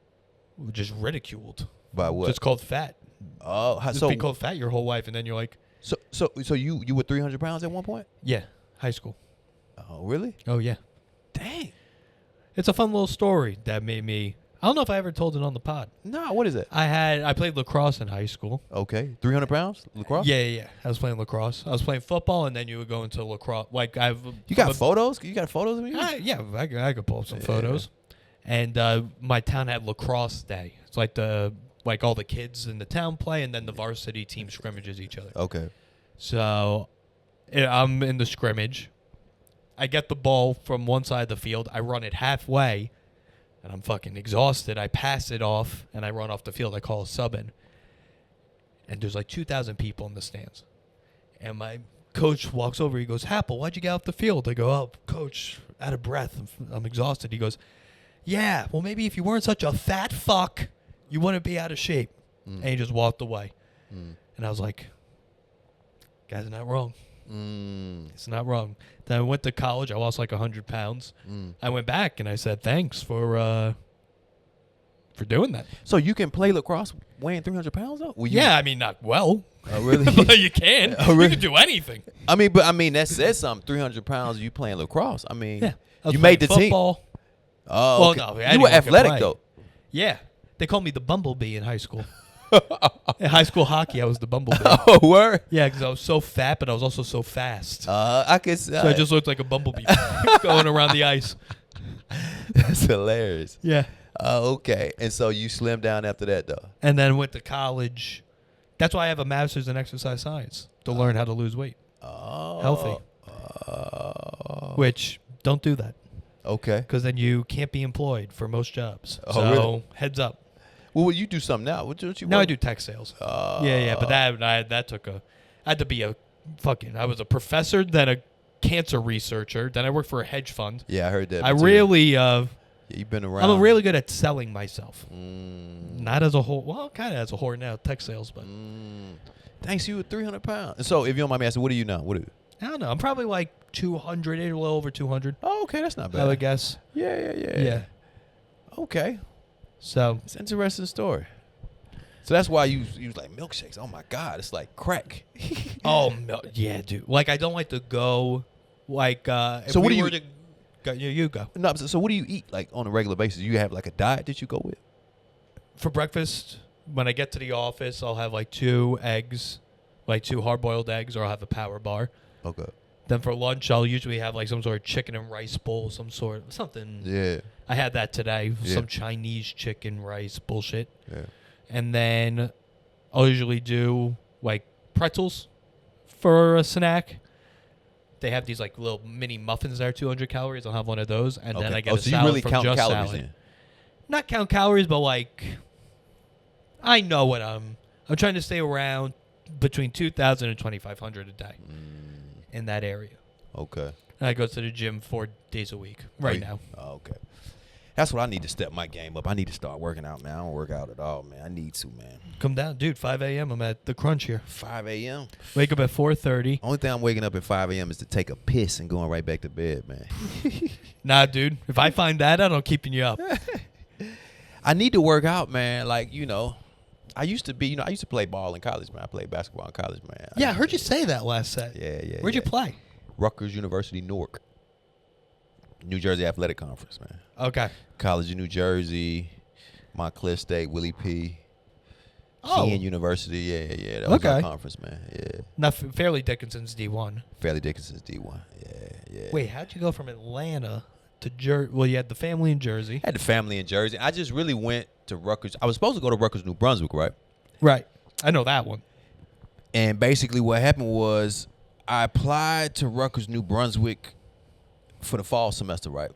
Just ridiculed. By what? Just called fat. Oh, Just be called fat your whole life, and then you're like, so you were 300 pounds at one point? yeah, high school. Oh, really? Oh, yeah. Dang. It's a fun little story that made me. I don't know if I ever told it on the pod. No, what is it? I played lacrosse in high school. Okay, 300 pounds lacrosse. Yeah. I was playing lacrosse. I was playing football, and then you would go into lacrosse. Like You got photos? You got photos of you? Yeah, I could pull up some photos. And my town had lacrosse day. It's like all the kids in the town play, and then the varsity team scrimmages each other. Okay. So I'm in the scrimmage. I get the ball from one side of the field. I run it halfway, and I'm fucking exhausted. I pass it off, and I run off the field. I call a sub in. And there's like 2,000 people in the stands. And my coach walks over. He goes, Happel, why'd you get off the field? I go, oh, coach, out of breath. I'm exhausted. He goes, yeah, well, maybe if you weren't such a fat fuck, you wouldn't be out of shape. And he just walked away. And I was like, guy's not wrong. It's not wrong. Then I went to college. I lost like 100 pounds. I went back and I said, thanks for doing that. So you can play lacrosse weighing 300 pounds though? Yeah, I mean, not well. Oh, really? But you can. Oh, really? You can do anything. I mean, that says something. 300 pounds, you playing lacrosse. I mean, Yeah. I was you made the playing team. football. Oh, Well, okay. no, You were anyone can athletic play. though. Yeah. They called me the Bumblebee in high school. In high school hockey, I was the Bumblebee. Oh, word. Yeah, because I was so fat, but I was also so fast. I can. So I just looked like a bumblebee going around the ice. That's hilarious. Yeah. Okay. And so you slimmed down after that though. And then went to college. That's why I have a master's in exercise science, to learn how to lose weight. Oh. Healthy. Which, don't do that. Okay. Because then you can't be employed for most jobs. Oh, So really? heads up. Well, you do something now. What you Now I work? do tech sales. Yeah, but that took I had to be I was a professor, then a cancer researcher, then I worked for a hedge fund. Yeah, I heard that. I too. really, Yeah, you've been around. I'm really good at selling myself. Not as a whole, well, kind of as a whore now, tech sales, but Thanks, you were 300 pounds. And so, if you don't mind me asking, what are you now? What are you? I don't know. I'm probably like 200, a little over 200. Oh, okay, that's not bad. I would guess. Yeah. Okay, So, it's an interesting story. So that's why you was like milkshakes. Oh my God, it's like crack. yeah, dude. Like, I don't like to go, like, if So what we do you- were to go, you go. No, so what do you eat like on a regular basis? You have like a diet that you go with? For breakfast, when I get to the office, I'll have like 2 eggs, like 2 hard-boiled eggs, or I'll have a power bar. Okay. Then for lunch, I'll usually have like some sort of chicken and rice bowl, something. Yeah. I had that today, Yeah. some Chinese chicken rice bullshit. Yeah. And then I'll usually do like pretzels for a snack. They have these like little mini muffins that are 200 calories. I'll have one of those, and then I get a so salad you really from count Just calories Salad. in? Not count calories, but like I know what I'm trying to stay around between 2,000 and 2,500 a day in that area. Okay. And I go to the gym 4 days a week right now. Oh, okay. That's what I need to step my game up. I need to start working out, man. I don't work out at all, man. I need to, man. Come down, dude. 5 a.m. I'm at the crunch here. 5 a.m. Wake up at 4:30. Only thing I'm waking up at 5 a.m. is to take a piss and going right back to bed, man. Nah, dude. If I find that out, I'm keeping you up. I need to work out, man. Like, I used to play ball in college, man. I played basketball in college, man. Yeah, I heard you say that last set. Yeah. Where'd you play? Rutgers University, Newark. New Jersey Athletic Conference, man. Okay. College of New Jersey, Montclair State, Willie P. Oh. Kean University, yeah. That was our Okay. conference, man. Yeah. Not Fairleigh Dickinson's D1. Fairleigh Dickinson's D1. Yeah. Wait, how'd you go from Atlanta to Jersey? Well, you had the family in Jersey. I had the family in Jersey. I just really went to Rutgers. I was supposed to go to Rutgers, New Brunswick, right? Right. I know that one. And basically what happened was I applied to Rutgers, New Brunswick for the fall semester, right?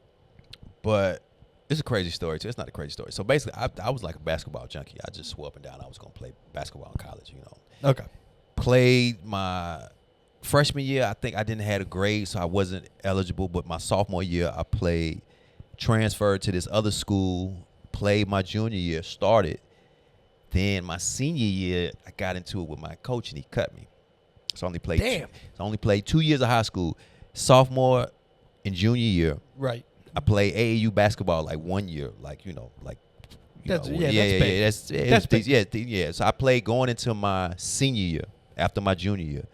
But it's a crazy story, too. It's not a crazy story. So basically, I was like a basketball junkie. I just swore up and down I was going to play basketball in college, Okay. Played my freshman year. I think I didn't have a grade, so I wasn't eligible. But my sophomore year, I played, transferred to this other school, played my junior year, started. Then my senior year, I got into it with my coach, and he cut me. So I only played 2 years of high school. Sophomore and junior year, Right. I played AAU basketball like 1 year, That's big. Yeah. So I played going into my senior year after my junior year,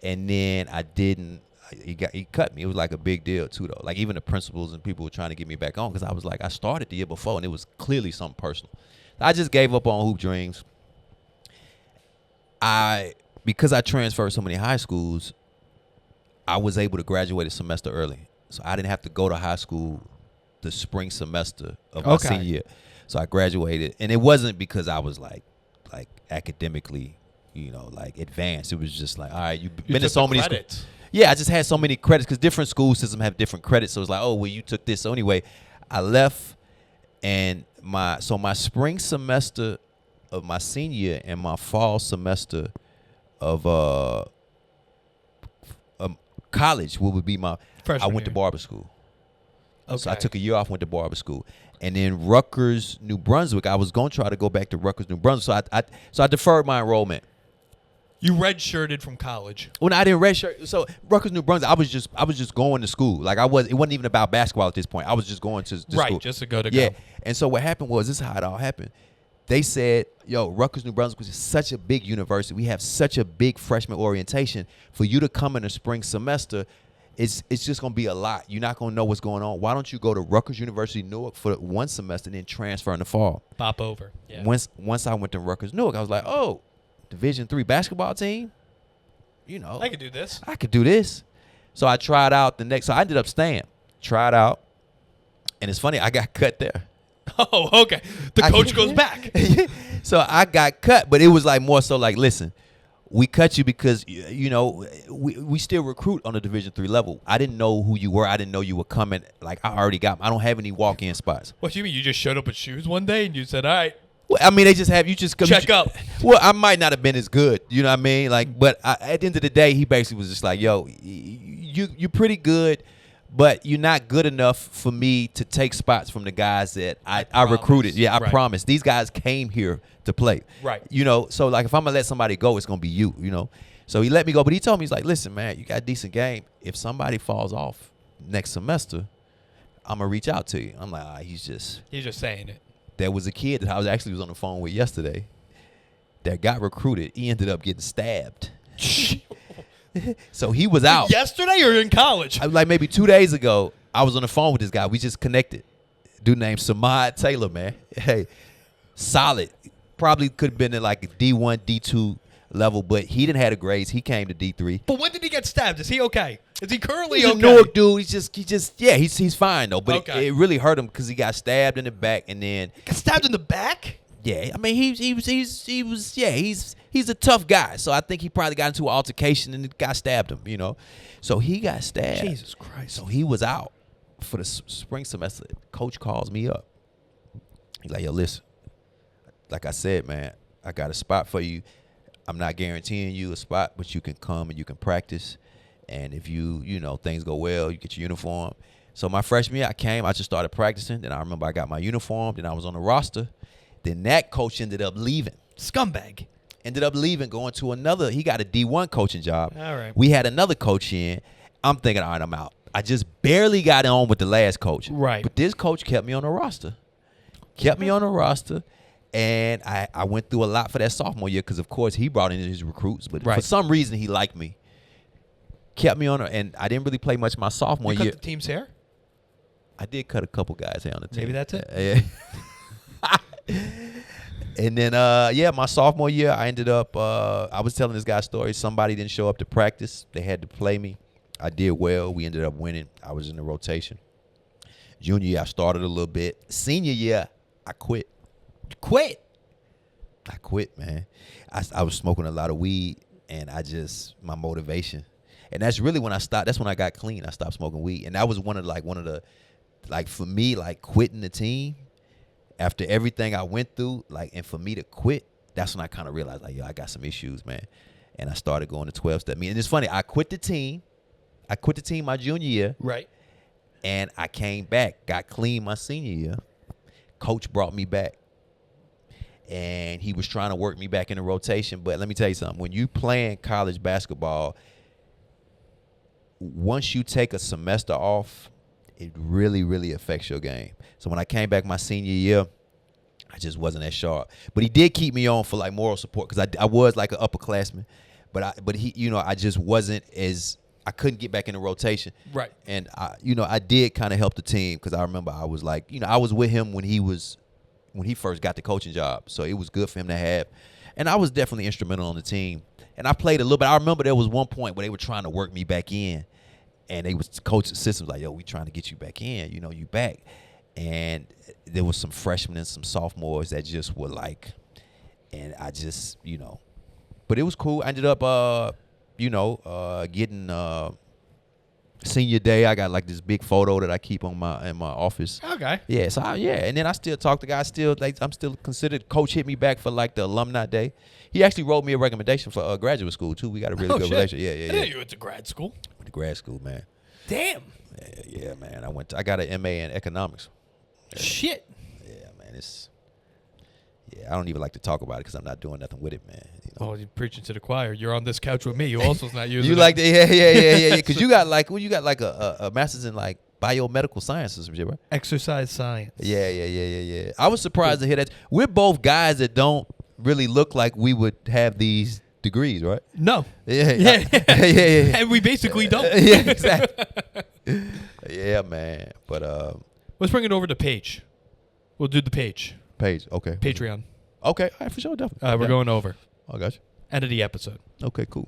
and then I didn't. He cut me. It was like a big deal too, though. Like even the principals and people were trying to get me back on because I was like, I started the year before, and it was clearly something personal. I just gave up on hoop dreams. Because I transferred so many high schools, I was able to graduate a semester early. So I didn't have to go to high school the spring semester of my senior year. So I graduated, and it wasn't because I was like academically, advanced. It was just like, all right, you've been to so many schools. Yeah, I just had so many credits because different school systems have different credits. So it's like, oh, well, you took this. So anyway, I left, and my spring semester of my senior year and my fall semester of college, what would be my Freshman I went to year. barber school. Okay. So I took a year off, went to barber school, and then Rutgers, New Brunswick. I was gonna try to go back to Rutgers, New Brunswick. So I deferred my enrollment. You redshirted from college. When I didn't redshirt, so Rutgers, New Brunswick, I was just going to school. Like it wasn't even about basketball at this point. I was just going to Right, school. just to go to Yeah. go. And so what happened was, this is how it all happened. They said, yo, Rutgers, New Brunswick is such a big university. We have such a big freshman orientation. For you to come in the spring semester, it's just going to be a lot. You're not going to know what's going on. Why don't you go to Rutgers University, Newark for one semester and then transfer in the fall? Pop over. Yeah. Once I went to Rutgers, Newark, I was like, oh, Division III basketball team? You know. I could do this. I could do this. So I tried out so I ended up staying. Tried out. And it's funny, I got cut there. Oh, okay. The coach goes back. So I got cut, but it was like more so like, listen, we cut you because, you know, we still recruit on the Division III level. I didn't know who you were. I didn't know you were coming. Like, I don't have any walk-in spots. What do you mean? You just showed up with shoes one day and you said, all right. Well, I mean, they just have you just come Check up. Well, I might not have been as good, you know what I mean? Like, but at the end of the day, he basically was just like, "Yo, you're pretty good, but you're not good enough for me to take spots from the guys that I recruited. Yeah, I Right. promise. These guys came here to play. Right. You know, so like if I'm gonna let somebody go, it's gonna be you. You know, so he let me go, but he told me, he's like, "Listen, man, you got a decent game. If somebody falls off next semester, I'm gonna reach out to you." I'm like, he's just saying it. There was a kid that I was on the phone with yesterday that got recruited. He ended up getting stabbed. So he was out. Yesterday or in college? Like maybe 2 days ago, I was on the phone with this guy. We just connected. Dude named Samad Taylor, man. Hey, solid. Probably could have been at like a D1, D2 level, but he didn't have the grades. He came to D3. But when did he get stabbed? Is he okay? Is he currently He's okay? a Newark dude. He's fine though. But Okay. it really hurt him because he got stabbed in the back, and then Got stabbed in the back? yeah, I mean he's a tough guy. So I think he probably got into an altercation and the guy stabbed him. You know, so he got stabbed. Jesus Christ. So he was out for the spring semester. Coach calls me up. He's like, "Yo, listen, like I said, man, I got a spot for you. I'm not guaranteeing you a spot, but you can come and you can practice. And if you know, things go well, you get your uniform." So my freshman year, I came. I just started practicing. Then I remember I got my uniform. Then I was on the roster. Then that coach ended up leaving. Scumbag. Ended up leaving, going to another. He got a D1 coaching job. All right. We had another coach in. I'm thinking, all right, I'm out. I just barely got on with the last coach. Right. But this coach kept me on the roster. And I went through a lot for that sophomore year because, of course, he brought in his recruits. But for Right. some reason, he liked me. Kept me on her. And I didn't really play much my sophomore You year. cut the team's hair? I did cut a couple guys hair on the team. Maybe that's it. Yeah. And then, my sophomore year, I ended up, I was telling this guy a story. Somebody didn't show up to practice. They had to play me. I did well. We ended up winning. I was in the rotation. Junior year, I started a little bit. Senior year, I quit. I quit, man. I was smoking a lot of weed, and my motivation. And that's really when I stopped. That's when I got clean. I stopped smoking weed. And that was one of the, for me, like quitting the team after everything I went through, and for me to quit, that's when I kind of realized, like, yo, I got some issues, man. And I started going to 12-step meetings. And it's funny, I quit the team my junior year. Right. And I came back, got clean my senior year. Coach brought me back. And he was trying to work me back in the rotation. But let me tell you something. When you playing college basketball, once you take a semester off, it really, really affects your game. So when I came back my senior year, I just wasn't as sharp. But he did keep me on for like moral support because I was like an upperclassman. But he, I just wasn't as, I couldn't get back in the rotation. Right. And I did kind of help the team because I remember I was like, I was with him when he first got the coaching job. So it was good for him to have. And I was definitely instrumental on the team. And I played a little bit. I remember there was one point where they were trying to work me back in. And they was coaching systems like, yo, we trying to get you back in. You back. And there was some freshmen and some sophomores that just were like, and I just, but it was cool. I ended up getting senior day. I got like this big photo that I keep in my office. Okay. Yeah, so and then I still talk to guys. Still, like, I'm still considered. Coach hit me back for like the alumni day. He actually wrote me a recommendation for graduate school too. We got a really good relationship. I Yeah. didn't know you went to grad school. Went to grad school, man. Damn. Yeah, man. I got an MA in economics. Shit. Yeah, man. I don't even like to talk about it because I'm not doing nothing with it, man. Oh, you're preaching to the choir. You're on this couch with me. You also's not using. You it. like that? Yeah. Because you got like a master's in like biomedical sciences, right? Exercise science. Yeah. I was surprised to hear that. We're both guys that don't really look like we would have these degrees, right? No. Yeah. And we basically don't. Yeah, exactly. Yeah, man. But let's bring it over to Paige. We'll do the Paige. Okay. Patreon. Okay, all right, for sure, definitely. We're going over. I got you. End of the episode. Okay, cool.